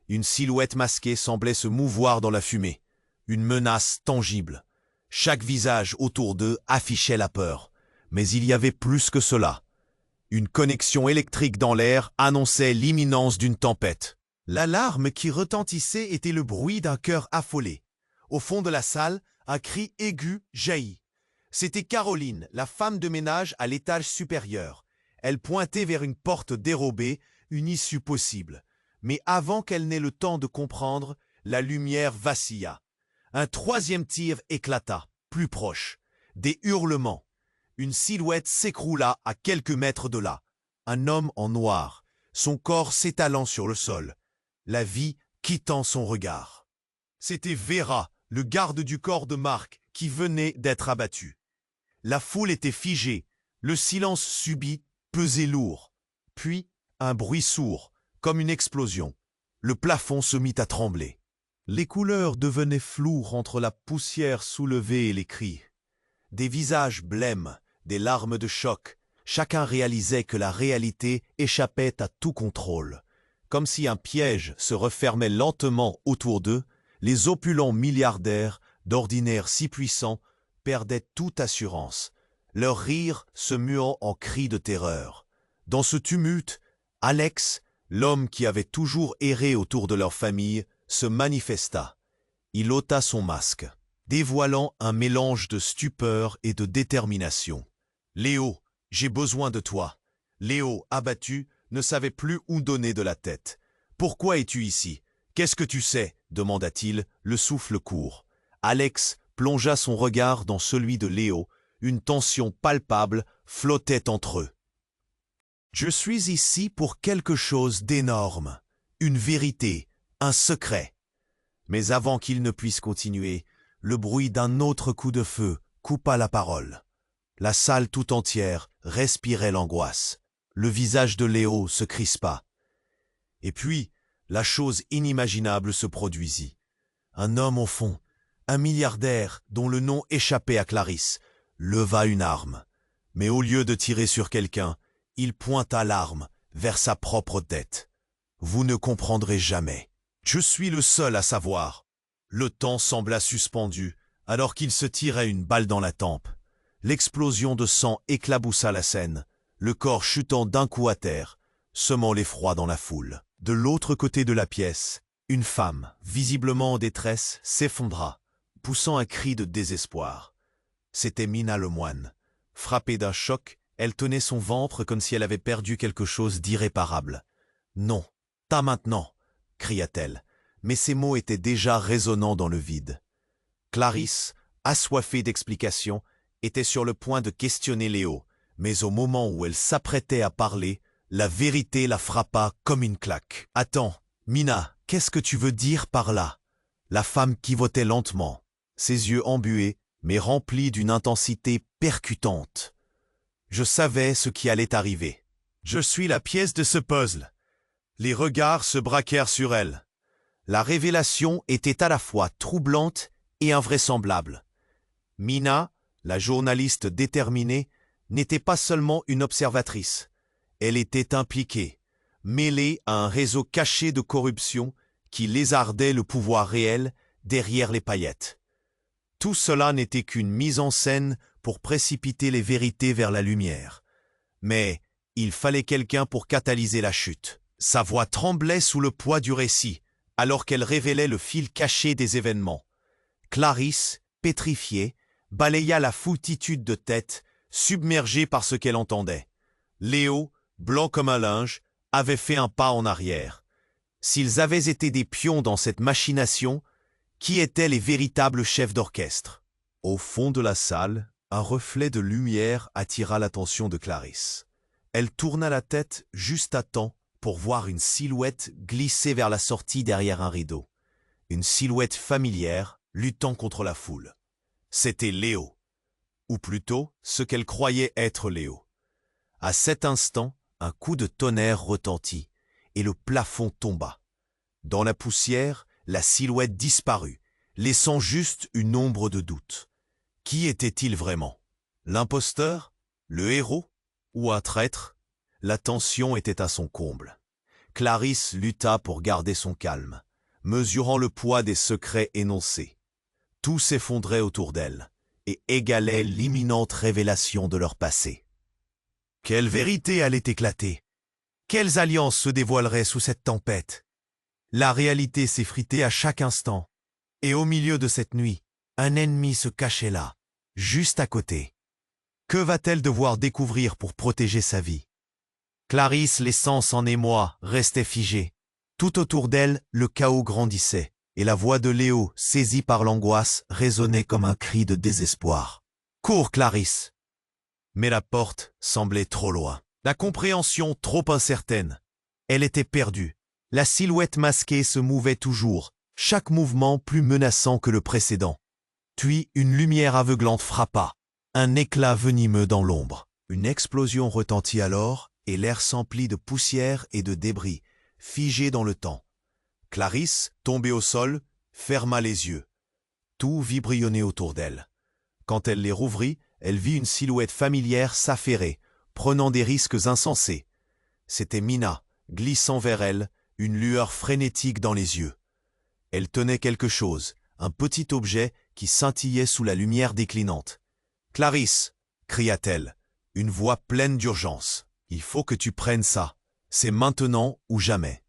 Une silhouette masquée semblait se mouvoir dans la fumée, une menace tangible. Chaque visage autour d'eux affichait la peur, mais il y avait plus que cela. Une connexion électrique dans l'air annonçait l'imminence d'une tempête. L'alarme qui retentissait était le bruit d'un cœur affolé. Au fond de la salle, un cri aigu jaillit. C'était Caroline, la femme de ménage à l'étage supérieur. Elle pointait vers une porte dérobée, une issue possible. Mais avant qu'elle n'ait le temps de comprendre, la lumière vacilla. Un troisième tir éclata, plus proche. Des hurlements. Une silhouette s'écroula à quelques mètres de là. Un homme en noir, son corps s'étalant sur le sol. La vie quittant son regard. C'était Vera, le garde du corps de Marc, qui venait d'être abattu. La foule était figée, le silence subit pesait lourd. Puis, un bruit sourd, comme une explosion. Le plafond se mit à trembler. Les couleurs devenaient floues entre la poussière soulevée et les cris. Des visages blêmes, des larmes de choc, chacun réalisait que la réalité échappait à tout contrôle. Comme si un piège se refermait lentement autour d'eux, les opulents milliardaires, d'ordinaire si puissants, perdaient toute assurance, leur rire se muant en cris de terreur. Dans ce tumulte, Alex, l'homme qui avait toujours erré autour de leur famille, se manifesta. Il ôta son masque, dévoilant un mélange de stupeur et de détermination. « Léo, j'ai besoin de toi. » Léo, abattu, ne savait plus où donner de la tête. « Pourquoi es-tu ici? Qu'est-ce que tu sais ?» demanda-t-il, le souffle court. Alex plongea son regard dans celui de Léo. Une tension palpable flottait entre eux. Je suis ici pour quelque chose d'énorme, une vérité, un secret. » Mais avant qu'il ne puisse continuer, le bruit d'un autre coup de feu coupa la parole. La salle tout entière respirait l'angoisse. Le visage de Léo se crispa. Et puis, la chose inimaginable se produisit. Un homme au fond, un milliardaire dont le nom échappait à Clarisse, leva une arme. Mais au lieu de tirer sur quelqu'un, il pointa l'arme vers sa propre tête. Vous ne comprendrez jamais. Je suis le seul à savoir. Le temps sembla suspendu, alors qu'il se tirait une balle dans la tempe. L'explosion de sang éclaboussa la scène, le corps chutant d'un coup à terre, semant l'effroi dans la foule. De l'autre côté de la pièce, une femme, visiblement en détresse, s'effondra, poussant un cri de désespoir. C'était Mina Lemoine. Frappée d'un choc, elle tenait son ventre comme si elle avait perdu quelque chose d'irréparable. « Non, pas maintenant !» cria-t-elle, mais ces mots étaient déjà résonnants dans le vide. Clarisse, assoiffée d'explications, était sur le point de questionner Léo, mais au moment où elle s'apprêtait à parler, la vérité la frappa comme une claque. « Attends, Mina, qu'est-ce que tu veux dire par là ?» La femme pivotait lentement, ses yeux embués, mais remplis d'une intensité percutante. Je savais ce qui allait arriver. Je suis la pièce de ce puzzle. Les regards se braquèrent sur elle. La révélation était à la fois troublante et invraisemblable. Mina, la journaliste déterminée, n'était pas seulement une observatrice. Elle était impliquée, mêlée à un réseau caché de corruption qui lézardait le pouvoir réel derrière les paillettes. Tout cela n'était qu'une mise en scène pour précipiter les vérités vers la lumière. Mais il fallait quelqu'un pour catalyser la chute. Sa voix tremblait sous le poids du récit, alors qu'elle révélait le fil caché des événements. Clarisse, pétrifiée, balaya la foultitude de têtes, submergée par ce qu'elle entendait. Léo, blanc comme un linge, avait fait un pas en arrière. S'ils avaient été des pions dans cette machination, qui étaient les véritables chefs d'orchestre? Au fond de la salle, un reflet de lumière attira l'attention de Clarisse. Elle tourna la tête juste à temps pour voir une silhouette glisser vers la sortie derrière un rideau. Une silhouette familière, luttant contre la foule. C'était Léo. Ou plutôt, ce qu'elle croyait être Léo. À cet instant, un coup de tonnerre retentit, et le plafond tomba. Dans la poussière, la silhouette disparut, laissant juste une ombre de doute. Qui était-il vraiment? L'imposteur? Le héros? Ou un traître? La tension était à son comble. Clarisse lutta pour garder son calme, mesurant le poids des secrets énoncés. Tout s'effondrait autour d'elle et égalait l'imminente révélation de leur passé. Quelle vérité allait éclater? Quelles alliances se dévoileraient sous cette tempête? La réalité s'effritait à chaque instant. Et au milieu de cette nuit, un ennemi se cachait là, juste à côté. Que va-t-elle devoir découvrir pour protéger sa vie? Clarisse, les sens en émoi, restait figée. Tout autour d'elle, le chaos grandissait, et la voix de Léo, saisie par l'angoisse, résonnait comme un cri de désespoir. « Cours, Clarisse !» Mais la porte semblait trop loin. La compréhension trop incertaine. Elle était perdue. La silhouette masquée se mouvait toujours, chaque mouvement plus menaçant que le précédent. Puis une lumière aveuglante frappa, un éclat venimeux dans l'ombre. Une explosion retentit alors, et l'air s'emplit de poussière et de débris, figés dans le temps. Clarisse, tombée au sol, ferma les yeux. Tout vibrionnait autour d'elle. Quand elle les rouvrit, elle vit une silhouette familière s'affairer, prenant des risques insensés. C'était Mina, glissant vers elle, une lueur frénétique dans les yeux. Elle tenait quelque chose, un petit objet qui scintillait sous la lumière déclinante. « Clarisse !» cria-t-elle, une voix pleine d'urgence. « Il faut que tu prennes ça. C'est maintenant ou jamais. »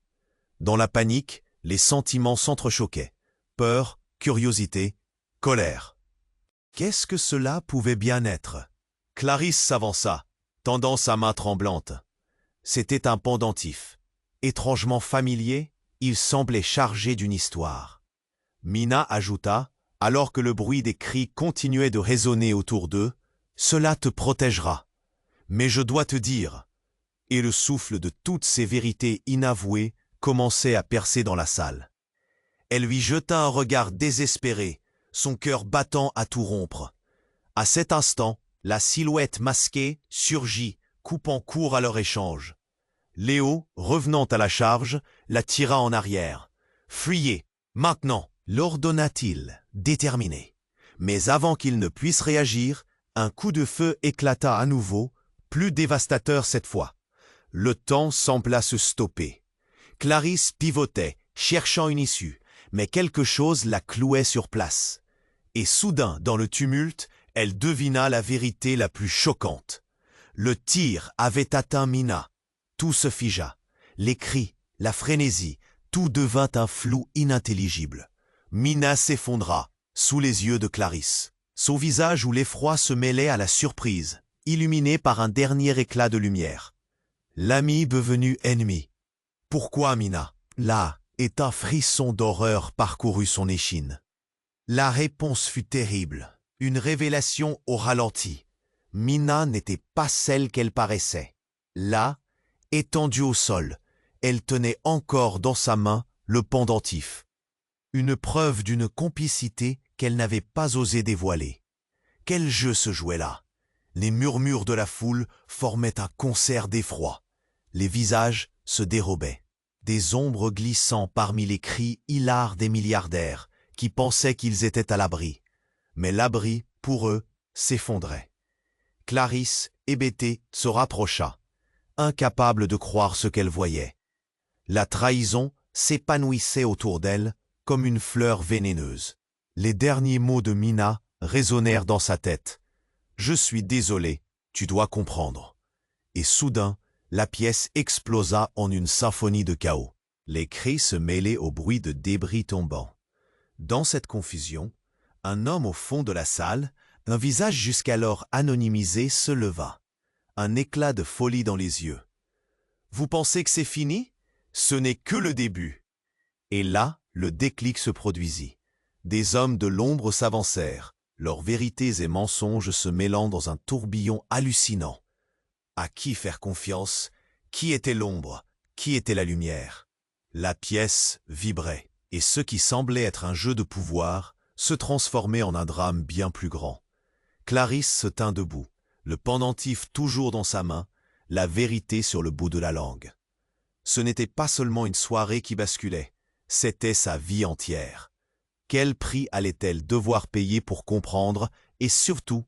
Dans la panique, les sentiments s'entrechoquaient. Peur, curiosité, colère. Qu'est-ce que cela pouvait bien être? Clarisse s'avança, tendant sa main tremblante. C'était un pendentif. Étrangement familier, il semblait chargé d'une histoire. Mina ajouta, alors que le bruit des cris continuait de résonner autour d'eux, « Cela te protégera. Mais je dois te dire, et le souffle de toutes ces vérités inavouées commençait à percer dans la salle. Elle lui jeta un regard désespéré, son cœur battant à tout rompre. À cet instant, la silhouette masquée surgit, coupant court à leur échange. Léo, revenant à la charge, la tira en arrière. « Fuyez, maintenant !» l'ordonna-t-il, déterminé. Mais avant qu'il ne puisse réagir, un coup de feu éclata à nouveau, plus dévastateur cette fois. Le temps sembla se stopper. Clarisse pivotait, cherchant une issue, mais quelque chose la clouait sur place. Et soudain, dans le tumulte, elle devina la vérité la plus choquante. Le tir avait atteint Mina. Tout se figea. Les cris, la frénésie, tout devint un flou inintelligible. Mina s'effondra, sous les yeux de Clarisse. Son visage où l'effroi se mêlait à la surprise, illuminé par un dernier éclat de lumière. L'ami devenu ennemi. Pourquoi Mina? Là, et un frisson d'horreur parcourut son échine. La réponse fut terrible, une révélation au ralenti. Mina n'était pas celle qu'elle paraissait. Là, étendue au sol, elle tenait encore dans sa main le pendentif. Une preuve d'une complicité qu'elle n'avait pas osé dévoiler. Quel jeu se jouait là? Les murmures de la foule formaient un concert d'effroi. Les visages se dérobaient. Des ombres glissant parmi les cris hilars des milliardaires qui pensaient qu'ils étaient à l'abri. Mais l'abri, pour eux, s'effondrait. Clarisse, hébétée, se rapprocha, incapable de croire ce qu'elle voyait. La trahison s'épanouissait autour d'elle comme une fleur vénéneuse. Les derniers mots de Mina résonnèrent dans sa tête. « Je suis désolé, tu dois comprendre. » Et soudain, la pièce explosa en une symphonie de chaos. Les cris se mêlaient au bruit de débris tombants. Dans cette confusion, un homme au fond de la salle, un visage jusqu'alors anonymisé, se leva. Un éclat de folie dans les yeux. « Vous pensez que c'est fini? Ce n'est que le début. » Et là, le déclic se produisit. Des hommes de l'ombre s'avancèrent, leurs vérités et mensonges se mêlant dans un tourbillon hallucinant. À qui faire confiance? Qui était l'ombre? Qui était la lumière? La pièce vibrait, et ce qui semblait être un jeu de pouvoir se transformait en un drame bien plus grand. Clarisse se tint debout, le pendentif toujours dans sa main, la vérité sur le bout de la langue. Ce n'était pas seulement une soirée qui basculait, c'était sa vie entière. Quel prix allait-elle devoir payer pour comprendre et surtout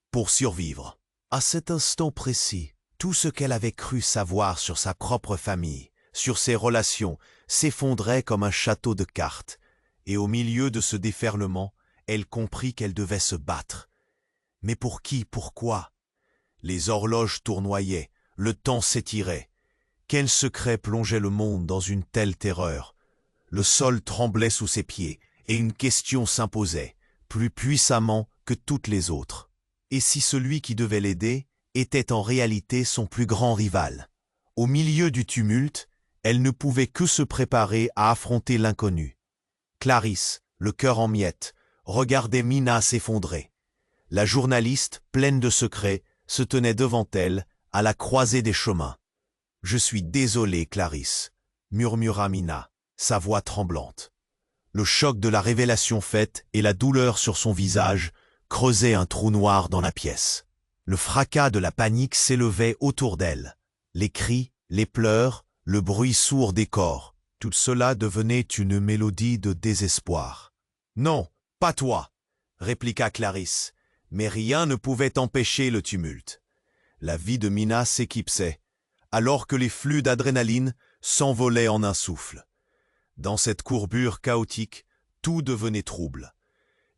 pour survivre? À cet instant précis, tout ce qu'elle avait cru savoir sur sa propre famille, sur ses relations, s'effondrait comme un château de cartes, et au milieu de ce déferlement, elle comprit qu'elle devait se battre. Mais pour qui? Pourquoi? Les horloges tournoyaient, le temps s'étirait. Quel secret plongeait le monde dans une telle terreur? Le sol tremblait sous ses pieds, et une question s'imposait, plus puissamment que toutes les autres. Et si celui qui devait l'aider était en réalité son plus grand rival? Au milieu du tumulte, elle ne pouvait que se préparer à affronter l'inconnu. Clarisse, le cœur en miettes, regardait Mina s'effondrer. La journaliste, pleine de secrets, se tenait devant elle, à la croisée des chemins. « Je suis désolée, Clarisse », murmura Mina, sa voix tremblante. Le choc de la révélation faite et la douleur sur son visage creusaient un trou noir dans la pièce. Le fracas de la panique s'élevait autour d'elle. Les cris, les pleurs, le bruit sourd des corps, tout cela devenait une mélodie de désespoir. « Non, pas toi !» répliqua Clarisse, mais rien ne pouvait empêcher le tumulte. La vie de Mina s'éclipsait, alors que les flux d'adrénaline s'envolaient en un souffle. Dans cette courbure chaotique, tout devenait trouble.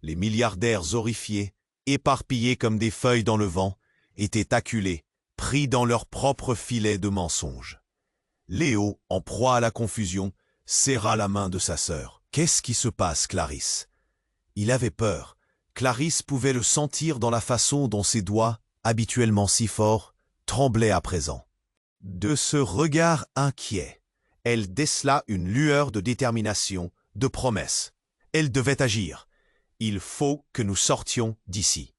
Les milliardaires horrifiés, éparpillés comme des feuilles dans le vent, étaient acculés, pris dans leur propre filet de mensonges. Léo, en proie à la confusion, serra la main de sa sœur. « Qu'est-ce qui se passe, Clarisse ?» Il avait peur. Clarisse pouvait le sentir dans la façon dont ses doigts, habituellement si forts, tremblaient à présent. De ce regard inquiet, elle décela une lueur de détermination, de promesse. Elle devait agir. « Il faut que nous sortions d'ici. »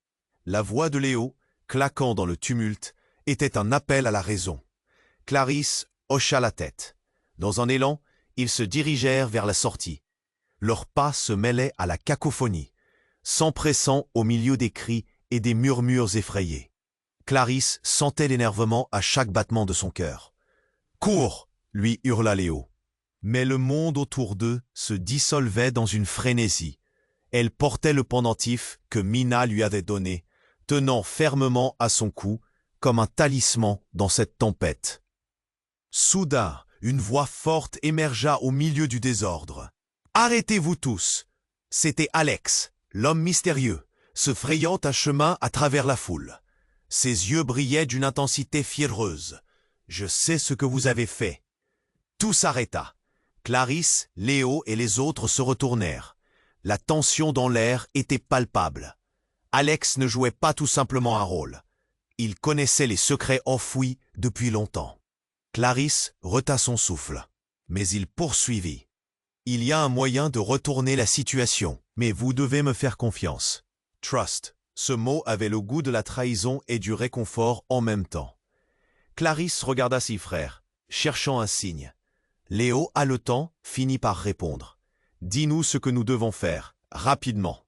La voix de Léo, claquant dans le tumulte, était un appel à la raison. Clarisse hocha la tête. Dans un élan, ils se dirigèrent vers la sortie. Leurs pas se mêlaient à la cacophonie, s'empressant au milieu des cris et des murmures effrayés. Clarisse sentait l'énervement à chaque battement de son cœur. « Cours !» lui hurla Léo. Mais le monde autour d'eux se dissolvait dans une frénésie. Elle portait le pendentif que Mina lui avait donné, tenant fermement à son cou, comme un talisman dans cette tempête. Soudain, une voix forte émergea au milieu du désordre. « Arrêtez-vous tous !» C'était Alex, l'homme mystérieux, se frayant un chemin à travers la foule. Ses yeux brillaient d'une intensité fiévreuse. « Je sais ce que vous avez fait. » Tout s'arrêta. Clarisse, Léo et les autres se retournèrent. La tension dans l'air était palpable. Alex ne jouait pas tout simplement un rôle. Il connaissait les secrets enfouis depuis longtemps. Clarisse retint son souffle, mais il poursuivit. « Il y a un moyen de retourner la situation, mais vous devez me faire confiance. » Trust. Ce mot avait le goût de la trahison et du réconfort en même temps. Clarisse regarda ses frères, cherchant un signe. Léo, haletant, finit par répondre. « Dis-nous ce que nous devons faire, rapidement. »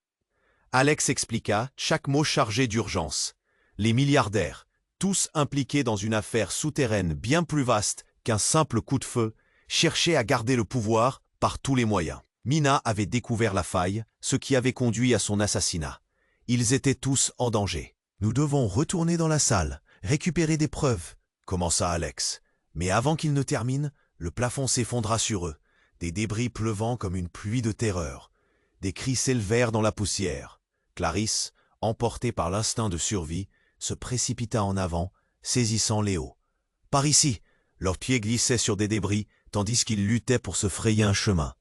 Alex expliqua, chaque mot chargé d'urgence. Les milliardaires, tous impliqués dans une affaire souterraine bien plus vaste qu'un simple coup de feu, cherchaient à garder le pouvoir par tous les moyens. Mina avait découvert la faille, ce qui avait conduit à son assassinat. Ils étaient tous en danger. « Nous devons retourner dans la salle, récupérer des preuves, » commença Alex. Mais avant qu'il ne termine, le plafond s'effondra sur eux, des débris pleuvant comme une pluie de terreur. Des cris s'élevèrent dans la poussière. Clarisse, emportée par l'instinct de survie, se précipita en avant, saisissant Léo. « Par ici !» Leurs pieds glissaient sur des débris, tandis qu'ils luttaient pour se frayer un chemin.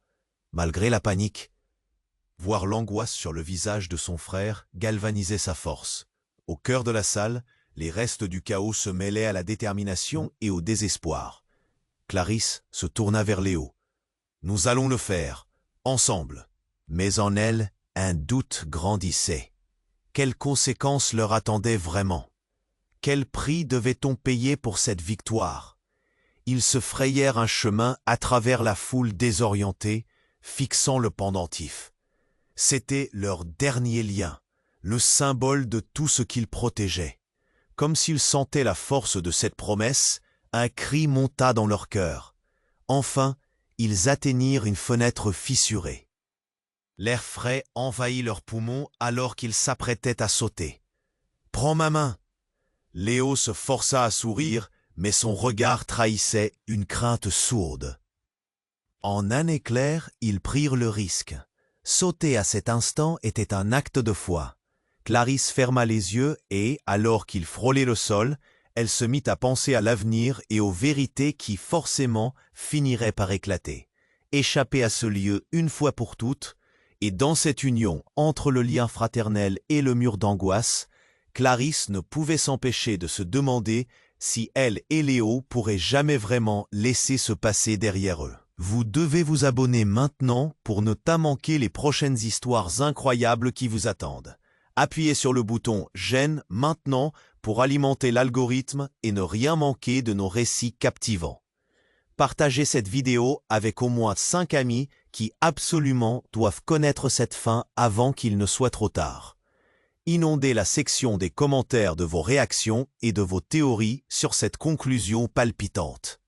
Malgré la panique, voir l'angoisse sur le visage de son frère galvanisait sa force. Au cœur de la salle, les restes du chaos se mêlaient à la détermination et au désespoir. Clarisse se tourna vers Léo. « Nous allons le faire, ensemble. » Mais en elle, un doute grandissait. Quelles conséquences leur attendaient vraiment? Quel prix devait-on payer pour cette victoire? Ils se frayèrent un chemin à travers la foule désorientée, fixant le pendentif. C'était leur dernier lien, le symbole de tout ce qu'ils protégeaient. Comme s'ils sentaient la force de cette promesse, un cri monta dans leur cœur. Enfin, ils atteignirent une fenêtre fissurée. L'air frais envahit leurs poumons alors qu'ils s'apprêtaient à sauter. « Prends ma main !» Léo se força à sourire, mais son regard trahissait une crainte sourde. En un éclair, ils prirent le risque. Sauter à cet instant était un acte de foi. Clarisse ferma les yeux et, alors qu'il frôlait le sol, elle se mit à penser à l'avenir et aux vérités qui, forcément, finiraient par éclater. Échapper à ce lieu une fois pour toutes, et dans cette union entre le lien fraternel et le mur d'angoisse, Clarisse ne pouvait s'empêcher de se demander si elle et Léo pourraient jamais vraiment laisser ce passé derrière eux. Vous devez vous abonner maintenant pour ne pas manquer les prochaines histoires incroyables qui vous attendent. Appuyez sur le bouton « J'aime » maintenant pour alimenter l'algorithme et ne rien manquer de nos récits captivants. Partagez cette vidéo avec au moins 5 amis qui absolument doivent connaître cette fin avant qu'il ne soit trop tard. Inondez la section des commentaires de vos réactions et de vos théories sur cette conclusion palpitante.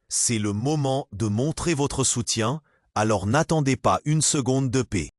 C'est le moment de montrer votre soutien, alors n'attendez pas une seconde de paix.